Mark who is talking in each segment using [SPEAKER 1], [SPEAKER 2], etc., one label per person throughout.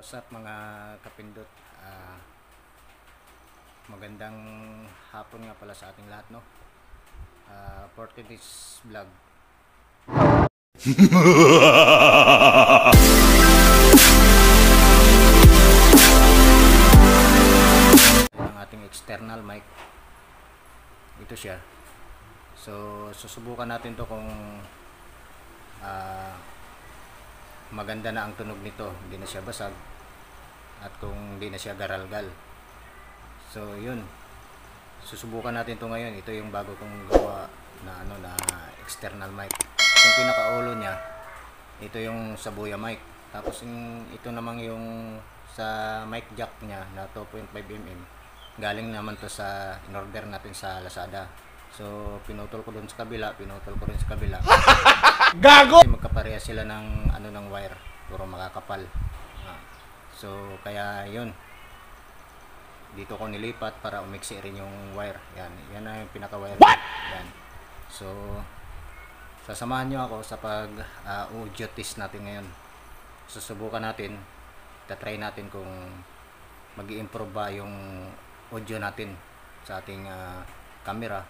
[SPEAKER 1] What's up mga kapindot, magandang hapon nga pala sa ating lahat, no? For today's vlog ang ating external mic, ito siya. So susubukan natin to kung maganda na ang tunog nito, hindi na siya basag at kung hindi na siya garalgal. So yun, susubukan natin to ngayon. Ito yung bago kong gawa na na external mic. Yung pinakaulo niya, ito yung sa Boya mic. Tapos ito namang yung sa mic jack niya na 2.5mm. Galing naman to sa in-order natin sa Lazada. So pinutol ko dun sa kabila, pinutol ko rin sa kabila. Gago! Kasi magkapareha sila ng ng wire, puro makakapal. So kaya yun, dito ko nilipat para umiksi rin yung wire. Yan na yung pinaka wire. Yan. So sasamahan nyo ako sa pag audio test natin ngayon. Susubukan natin, tatry natin kung mag-i-improve ba yung audio natin sa ating camera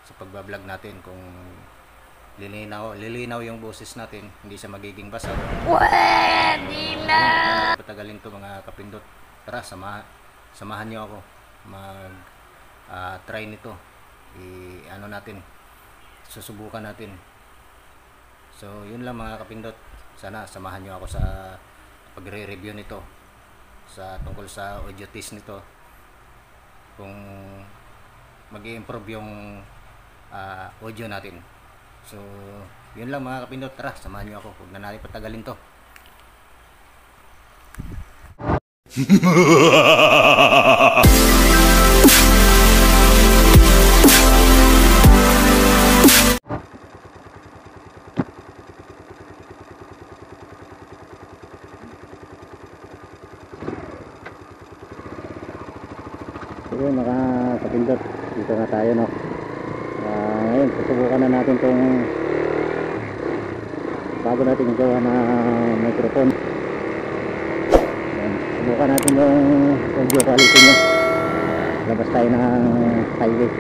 [SPEAKER 1] sa pagbablog natin, kung lilinaw yung boses natin, hindi siya magiging basag. Pwede na! Patagalin to mga kapindot. Tara, samahan nyo ako mag try nito. Natin, susubukan natin. So yun lang mga kapindot, sana samahan nyo ako sa pagre-review nito, sa tungkol sa audio test nito, kung mag-i-improve yung audio natin. So yun lang mga kapindot, tara samahan nyo ako, huwag na natin patagalin to. Sige mga kapindot, dito na tayo, no? Ngayon susubukan na natin tong bago natin gawa na microphone. Subukan natin yung audio quality nya. Labas tayo ng highway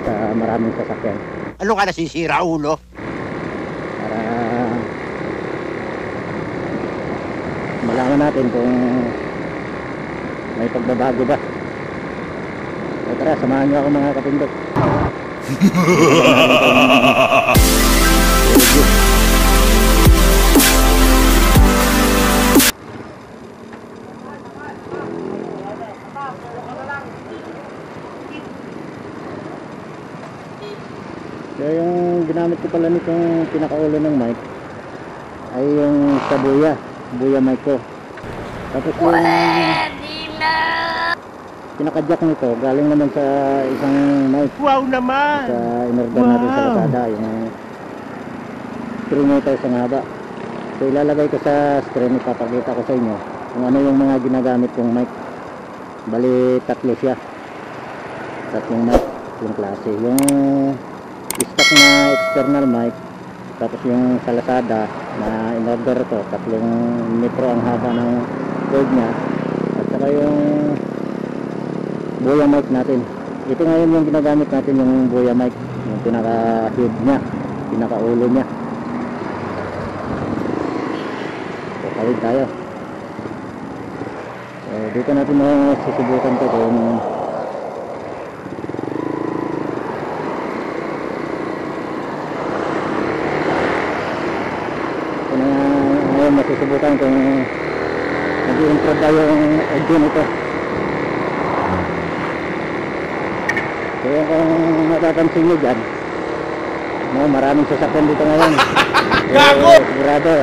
[SPEAKER 1] sa maraming sasakyan.
[SPEAKER 2] Ano ka nasisira, ulo?
[SPEAKER 1] Para malaman natin kung may pagbabago ba. So tara, samahan nyo ako mga kapindot. So yung ginamit ko pala nitong pinakaulo ng mic ay yung sa Boya mic ko. Tapos yung pinaka-jack nito galing naman sa isang mic.
[SPEAKER 2] Wow naman!
[SPEAKER 1] Sa in-order natin sa Lazada, yung 3 meters ang haba. So ilalagay ko sa screen, ipapakita ko sa inyo kung ano yung mga ginagamit kong mic. Bali tatlo siya, tatlong mic yung klase. Yung stock na external mic, tapos yung sa Lazada na in-order ko, 3 metro ang haba ng cord nya, at saka yung Boya mic natin. Ito ngayon yung ginagamit natin, yung Boya mic, yung pinaka-head nya, pinaka-ulo nya. So kawid tayo. So dito natin susubukan to kung masusubukan kung nag-i-improve tayo yung audio nito. So kung matatansin nyo dyan, maraming sasakyan dito ngayon.
[SPEAKER 2] Gago!
[SPEAKER 1] Sigurado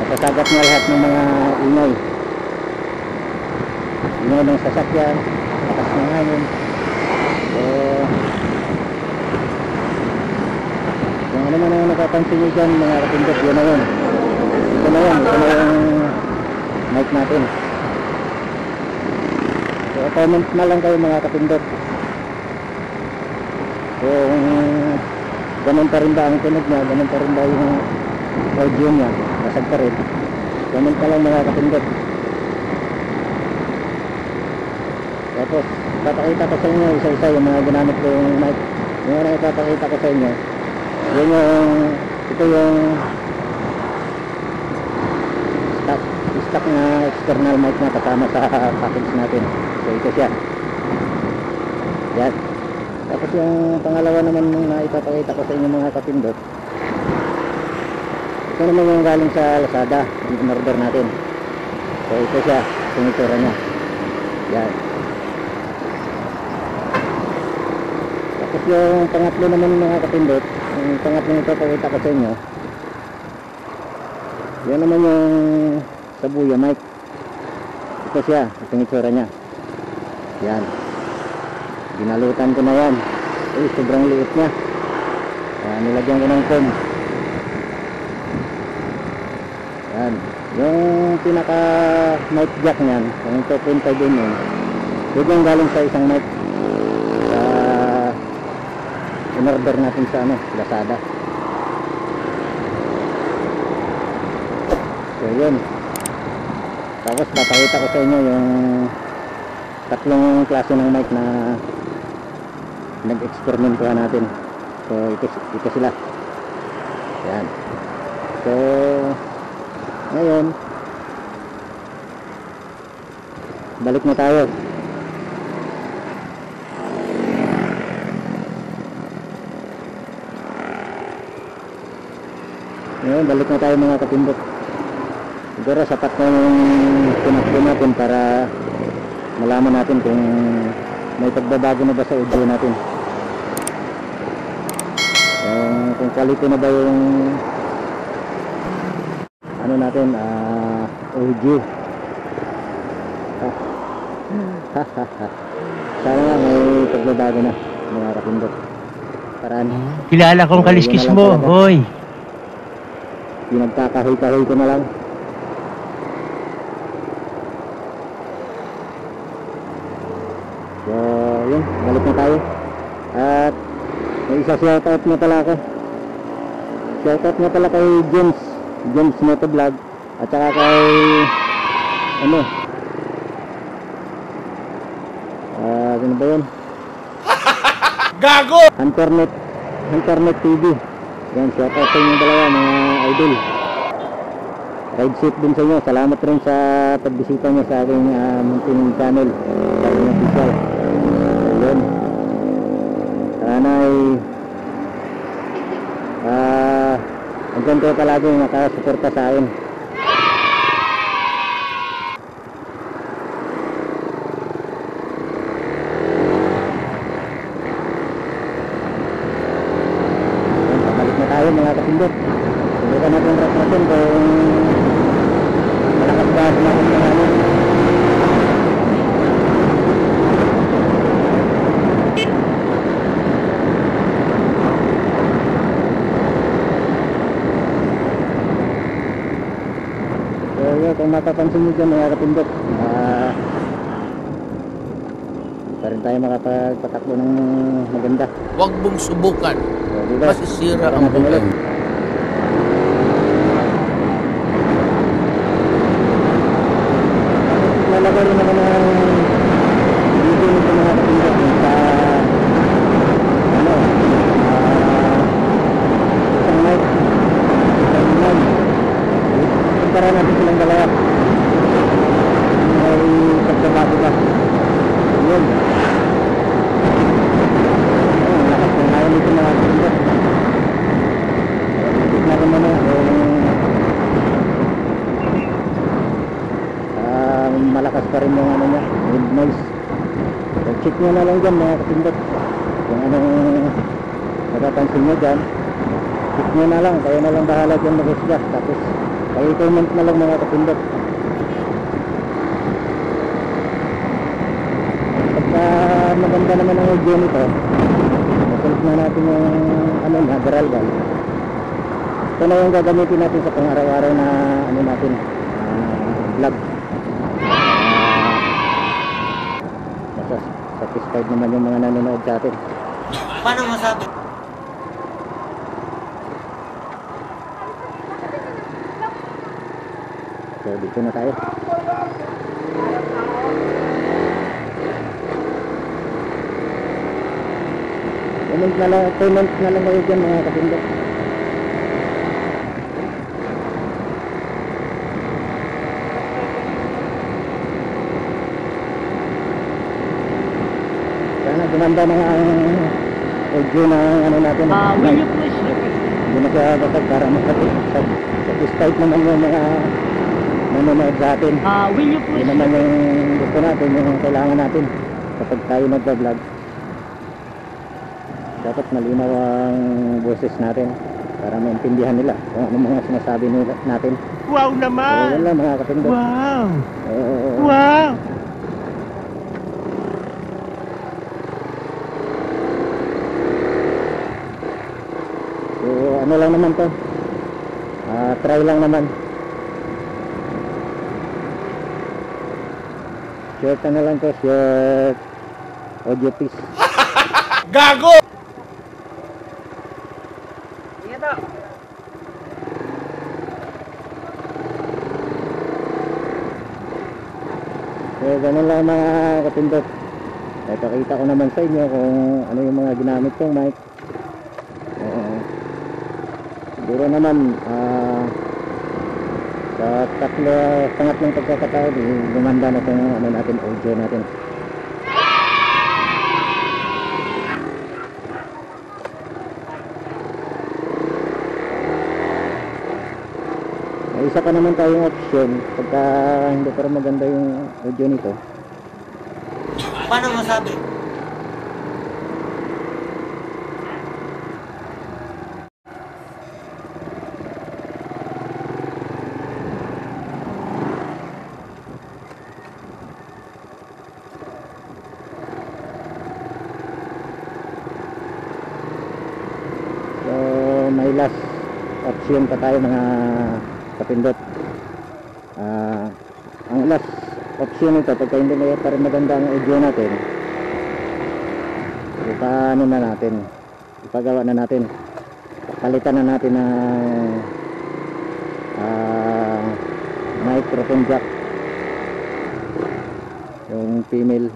[SPEAKER 1] napasagat nga lahat ng mga ingay ng sasakyan, lakas ng hangin. So kung ano man ang napapansin nyo dyan mga kapindot, yun na yun. Ito na yung mic natin. So comment na lang kayo mga kapindot kung ganun pa rin ba ang tunog niya, ganun pa rin ba yung audio niya, basag pa rin.
[SPEAKER 3] Comment ka lang mga kapindot. Tapos papakita ko sa inyo isa-isa yung mga ginamit ko yung mic. Yung una ipapakita ko sa inyo, ito yung stock na external mic na kasama sa package natin. So ito siya. Yan. Tapos yung pangalawa naman na ipapakita ko sa inyo mga kapindot, ito naman yung galing sa Lazada, yung order natin. So ito siya, sinitsura niya. Yan. Tapos yung pangatlo naman mga kapindot, yung pangatlo nito pakita ko sa inyo, yan naman yung Sabuya mic. Ito siya, yung itsura nya. Yan, ginalutan ko na yan. Sobrang liit nya. Nilagyan ko ng foam. Yan, yung pinaka mic jack nyan, yung 2.5mm, yun yung galing sa isang mic in-order natin sa Lazada. So yun. Tapos papakita ko sa inyo yung tatlong klase ng mic na nag-experiment natin. So ito sila. Yan. So ngayon balik na tayo. Ngayon, balik na tayo mga kapindot. Siguro sapat na yung tinakbo natin para malaman natin kung may pagbabago na ba sa audio natin. Kung quality na ba yung natin, audio. Sana nga may pagbabago na mga kapindot. Paraan.
[SPEAKER 2] Kilala kong kaliskis mo, hoy.
[SPEAKER 3] Pinagkakahoy-kahoy ko na lang. So yun, balik na tayo. At may isa shoutout na pala ako. Shoutout na pala kay James Motovlog. At saka kay ano ba yun?
[SPEAKER 2] Gago!
[SPEAKER 3] Hunternet TV. Yan, shoutout sa inyo dalawa mga idol. Ride safe din sa inyo. Salamat rin sa pagbisita nyo sa aking munting channel, sa aking official. Ayun. Sana ay andyan kayo palagi makasuporta sa akin. Mga kapindot, subukan natin rap natin kung malakas ba natin ng so yun, kung mapapansin nyo dyan mga kapindot, pa rin tayo makapagpatakbo ng maganda.
[SPEAKER 2] Huwag mong subukan.
[SPEAKER 3] So,
[SPEAKER 2] masisira ang buhay.
[SPEAKER 3] Lalagay rin naman ng video nito mga kapindot sa isang mic, para natin silang dalawa may pagbabago ka. Yun, lakas ng ayaw nito mga kapindot. Tignan ko naman malakas pa rin yung niya, wind noise. So check nyo na lang dyan mga kapindot kung anong napapansin nyo dyan. Check nyo na lang, kayo na lang bahala dyan mag-husga. Tapos kayo comment na lang mga kapindot. Pagka maganda naman ang audio nito, nasunod na natin yung garalgal. Ito na yung gagamitin natin sa pang-araw-araw na natin vlog. Satisfied naman yung mga nanonood sa atin.
[SPEAKER 2] Paano masabi?
[SPEAKER 3] So dito na tayo. Payment na lang kayo dyan mga kapindot. Sana gumanda mga audio na ano natin.
[SPEAKER 2] Will you please repeat?
[SPEAKER 3] Hindi na siya basag para satisfied naman yung mga nanonood sa atin.
[SPEAKER 2] Will you
[SPEAKER 3] Hindi
[SPEAKER 2] please
[SPEAKER 3] naman
[SPEAKER 2] repeat?
[SPEAKER 3] yung gusto natin, yung kailangan natin kapag tayo nagbablog. Dapat malinaw ang boses natin para maintindihan nila kung ano mga sinasabi natin.
[SPEAKER 2] Wow
[SPEAKER 3] So,
[SPEAKER 2] naman!
[SPEAKER 3] yun lang mga kapindot.
[SPEAKER 2] Wow!
[SPEAKER 3] Oo.
[SPEAKER 2] Wow!
[SPEAKER 3] So, ano lang naman to, try lang naman. Short na lang to, short audio piece.
[SPEAKER 2] Gago!
[SPEAKER 3] So, ganun lang mga kapindot. Ipakita ko naman sa inyo kung ano yung mga ginamit kong mic. Siguro naman sa pangatlong pagkakataon gumanda na itong ano natin, audio natin. May isa pa naman tayong option pagka hindi pa rin maganda yung audio nito.
[SPEAKER 2] Paano masabi?
[SPEAKER 3] So may last option pa tayo mga kapindot. Ang last option nito pagka hindi na pa rin maganda ang audio natin, paano na natin ipagawa na natin, palitan na natin ng microphone jack, yung female,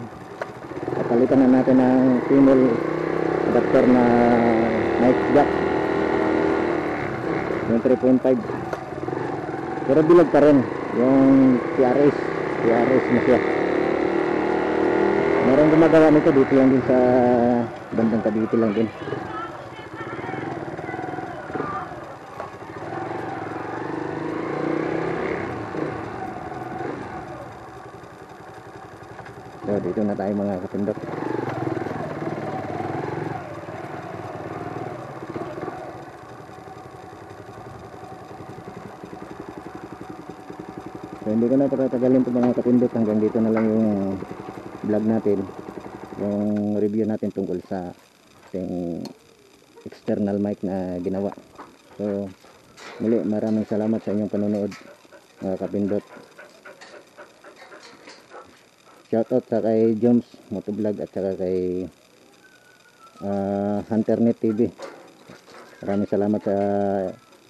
[SPEAKER 3] palitan na natin ng female adapter na mic jack, yung 3.5, pero bilog pa rin yung PRS na siya. Meron gumagawa nito dito lang din sa bandang Cavite lang din. So dito na tayo mga kapindot. So hindi ko na patatagalin ito mga kapindot, hanggang dito na lang yung vlog natin, yung review natin tungkol sa ating external mic na ginawa. So muli maraming salamat sa inyong panonood mga kapindot. Shoutout sa kay Joms Motovlog at saka kay Hunternet TV. Maraming salamat sa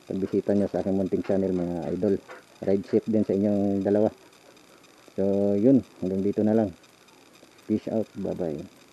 [SPEAKER 3] pagbisita nyo sa aking munting channel mga idol. Ride safe din sa inyong dalawa. So yun, hanggang dito na lang. Peace out, bye bye.